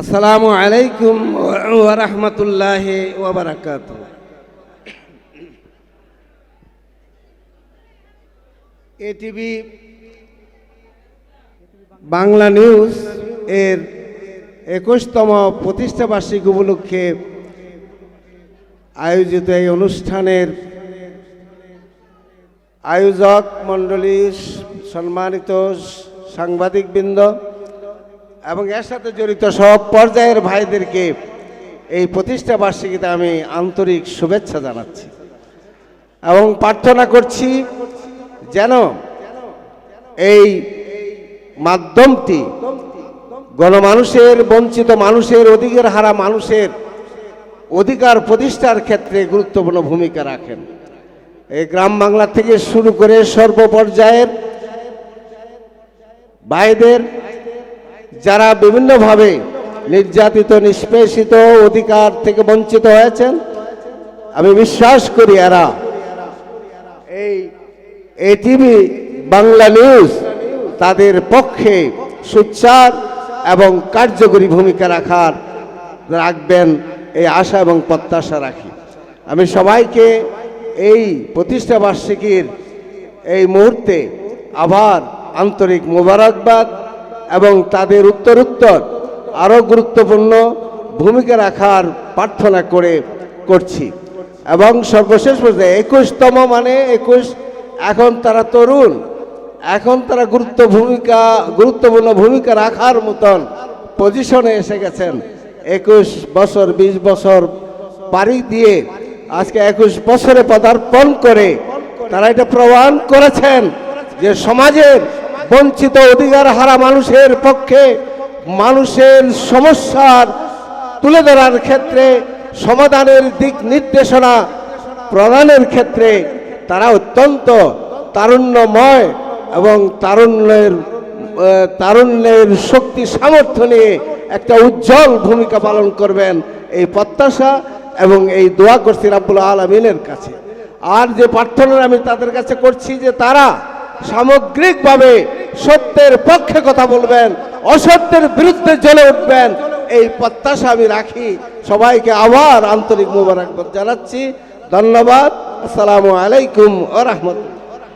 আসসালামু আলাইকুম ওয়া রাহমাতুল্লাহি ওয়া বারাকাতুহু। এটিভি বাংলা নিউজ এর 21তম প্রতিষ্ঠা বার্ষিকী উপলক্ষে আয়োজিত এই অনুষ্ঠানের আয়োজক মণ্ডলী, সম্মানিত সাংবাদিকবৃন্দ এবং এর সাথে জড়িত সব পর্যায়ের ভাইদেরকে এই প্রতিষ্ঠা বার্ষিকীতে আমি আন্তরিক শুভেচ্ছা জানাচ্ছি এবং প্রার্থনা করছি যেন এই মাধ্যমটি গণমানুষের, বঞ্চিত মানুষের, অধিকার হারা মানুষের অধিকার প্রতিষ্ঠার ক্ষেত্রে গুরুত্বপূর্ণ ভূমিকা রাখেন। এই গ্রাম বাংলা থেকে শুরু করে সর্বপর্যায়ের ভাইদের যারা বিভিন্নভাবে নির্যাতিত, নিষ্পেষিত, অধিকার থেকে বঞ্চিত হয়েছেন, আমি বিশ্বাস করি এরা এই এটিভি বাংলা নিউজ তাদের পক্ষে সোচ্চার এবং কার্যকরী ভূমিকা রাখবেন এই আশা এবং প্রত্যাশা রাখি। আমি সবাইকে এই প্রতিষ্ঠা বার্ষিকীর এই মুহূর্তে আবার আন্তরিক মোবারকবাদ এবং তাদের উত্তরোত্তর আরও গুরুত্বপূর্ণ ভূমিকা রাখার প্রার্থনা করছি। এবং সর্বশেষ পর্যায়ে 21তম মানে 21, এখন তারা তরুণ, এখন তারা গুরুত্বপূর্ণ ভূমিকা রাখার মতন পজিশনে এসে গেছেন। 21 বছর 20 বছর পাড়ি দিয়ে আজকে 21 বছরে পদার্পণ করে তারা এটা প্রমাণ করেছেন যে সমাজের বঞ্চিত, অধিকার হারা মানুষের পক্ষে মানুষের সমস্যার তুলে ধরার ক্ষেত্রে, সমাধানের দিক নির্দেশনা প্রদানের ক্ষেত্রে তারা অত্যন্ত তারুণ্যময় এবং তারুণ্যের শক্তি সামর্থ্য নিয়ে একটা উজ্জ্বল ভূমিকা পালন করবেন এই প্রত্যাশা এবং এই দোয়া করছি রাব্বুল আলামিনের কাছে। আর যে প্রার্থনা আমি তাদের কাছে করছি যে তারা সামগ্রিকভাবে সত্যের পক্ষে কথা বলবেন, অসত্যের বিরুদ্ধে জ্বলে উঠবেন, এই প্রত্যাশা আমি রাখি। সবাইকে আবার আন্তরিক মোবারকবাদ জানাচ্ছি। ধন্যবাদ। আসসালামু আলাইকুম ওয়া রাহমাতুল্লাহ।